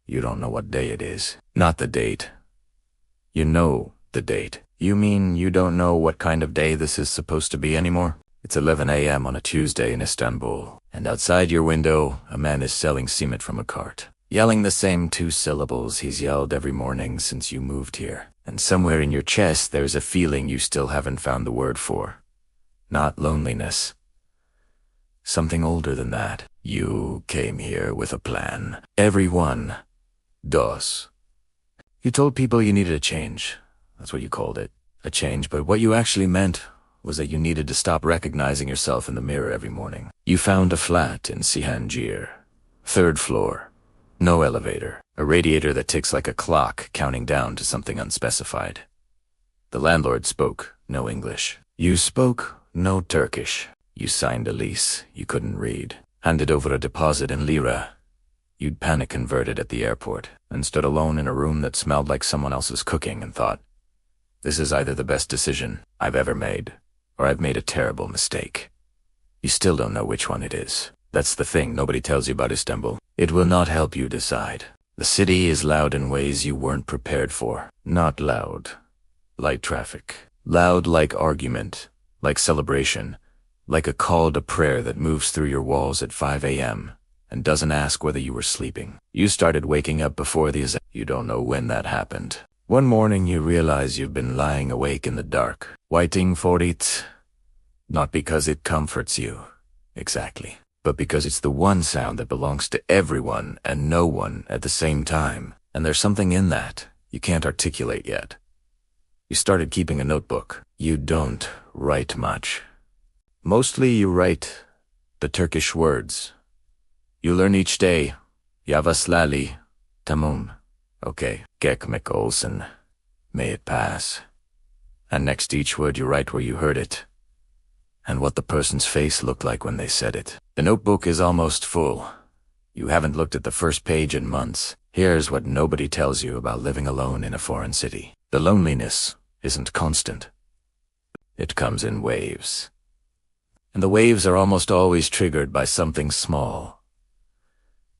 You don't know what day it is. Not the date. You know the date. You mean you don't know what kind of day this is supposed to be anymore? It's 11 a.m. on a Tuesday in Istanbul, and outside your window, a man is selling cement from a cart, yelling the same 2 syllables he's yelled every morning since you moved here. And somewhere in your chest there's a feeling you still haven't found the word for. Not loneliness. Something older than that. You came here with a plan. Everyone. Dos. You told people you needed a change. That's what you called it. A change, but what you actually meant was that you needed to stop recognizing yourself in the mirror every morning. You found a flat in Cihangir. 3rd floor. No elevator. A radiator that ticks like a clock, counting down to something unspecified. The landlord spoke no English. You spoke no Turkish. You signed a lease you couldn't read. Handed over a deposit in lira. You'd panic converted at the airport and stood alone in a room that smelled like someone else's cooking and thought, this is either the best decision I've ever made, or I've made a terrible mistake. You still don't know which one it is. That's the thing nobody tells you about Istanbul. It will not help you decide. The city is loud in ways you weren't prepared for. Not loud like traffic. Loud like argument, like celebration, like a call to prayer that moves through your walls at 5 a.m. and doesn't ask whether you were sleeping. You started waking up before the azan. You don't know when that happened. One morning you realize you've been lying awake in the dark, waiting for it. Not because it comforts you, exactly, but because it's the one sound that belongs to everyone and no one at the same time. And there's something in that you can't articulate yet. You started keeping a notebook. You don't write much. Mostly you write the Turkish words. You learn each day, Yavaslali, Tamum. Okay, Gekmek olsun. May it pass. And next to each word you write where you heard it, and what the person's face looked like when they said it. The notebook is almost full. You haven't looked at the first page in months. Here's what nobody tells you about living alone in a foreign city. The loneliness isn't constant. It comes in waves. And the waves are almost always triggered by something small.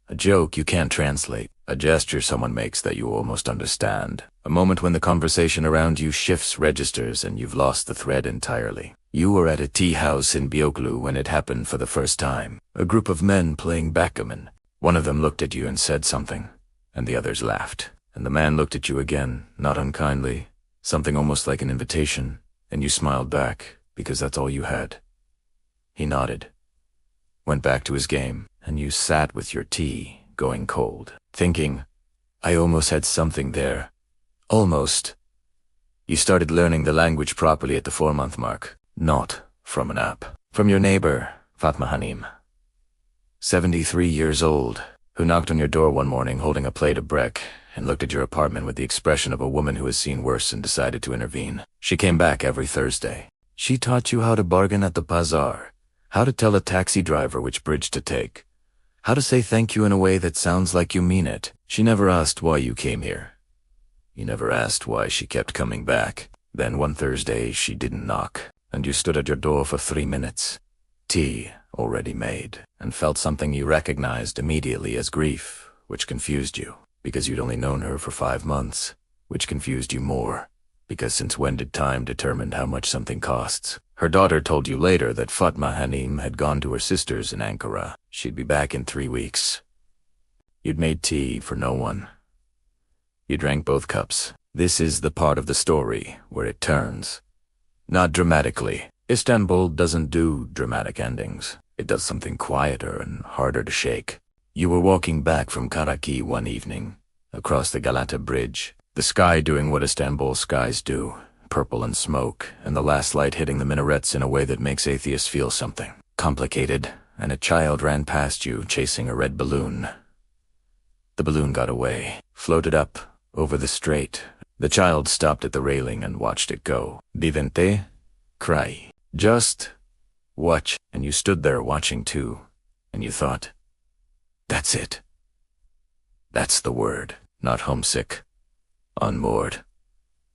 A joke you can't translate. A gesture someone makes that you almost understand. A moment when the conversation around you shifts registers and you've lost the thread entirely. You were at a tea house in Beyoğlu when it happened for the first time. A group of men playing backgammon. One of them looked at you and said something, and the others laughed. And the man looked at you again, not unkindly, something almost like an invitation, and you smiled back, because that's all you had. He nodded, went back to his game, and you sat with your tea, going cold, thinking, I almost had something there. Almost. You started learning the language properly at the 4-month mark, not from an app. From your neighbor, Fatma Hanım, 73 years old, who knocked on your door one morning holding a plate of brek and looked at your apartment with the expression of a woman who has seen worse and decided to intervene. She came back every Thursday. She taught you how to bargain at the bazaar, how to tell a taxi driver which bridge to take, how to say thank you in a way that sounds like you mean it. She never asked why you came here. You never asked why she kept coming back. Then one Thursday she didn't knock, and you stood at your door for 3 minutes, tea already made, and felt something you recognized immediately as grief, which confused you, because you'd only known her for 5 months, which confused you more, because since when did time determine how much something costs? Her daughter told you later that Fatma Hanım had gone to her sister's in Ankara. She'd be back in 3 weeks. You'd made tea for no one. You drank both cups. This is the part of the story where it turns. Not dramatically. Istanbul doesn't do dramatic endings. It does something quieter and harder to shake. You were walking back from Karaki one evening, across the Galata Bridge, the sky doing what Istanbul skies do, purple and smoke, and the last light hitting the minarets in a way that makes atheists feel something complicated, and a child ran past you chasing a red balloon. The balloon got away, floated up over the Strait. The child stopped at the railing and watched it go. Divente, cry. Just watch. And you stood there watching too, and you thought, that's it. That's the word. Not homesick, unmoored,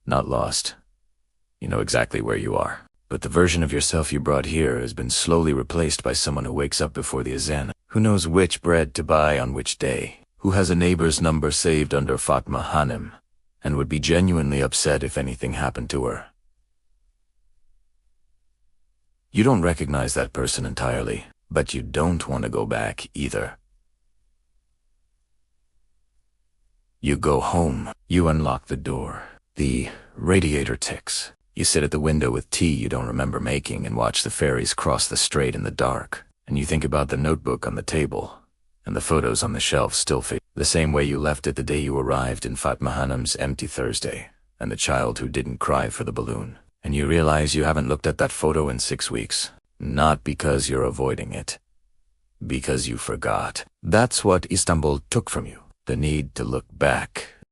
not lost. You know exactly where you are. But the version of yourself you brought here has been slowly replaced by someone who wakes up before the azan, who knows which bread to buy on which day, who has a neighbor's number saved under Fatma Hanım, and would be genuinely upset if anything happened to her. You don't recognize that person entirely, but you don't want to go back either. You go home. You unlock the door. The radiator ticks. You sit at the window with tea you don't remember making and watch the ferries cross the strait in the dark. And you think about the notebook on the table, and the photos on the shelf still fit the same way you left it the day you arrived in Fatma Hanım's empty Thursday, and the child who didn't cry for the balloon. And you realize you haven't looked at that photo in 6 weeks. Not because you're avoiding it. Because you forgot. That's what Istanbul took from you. The need to look back.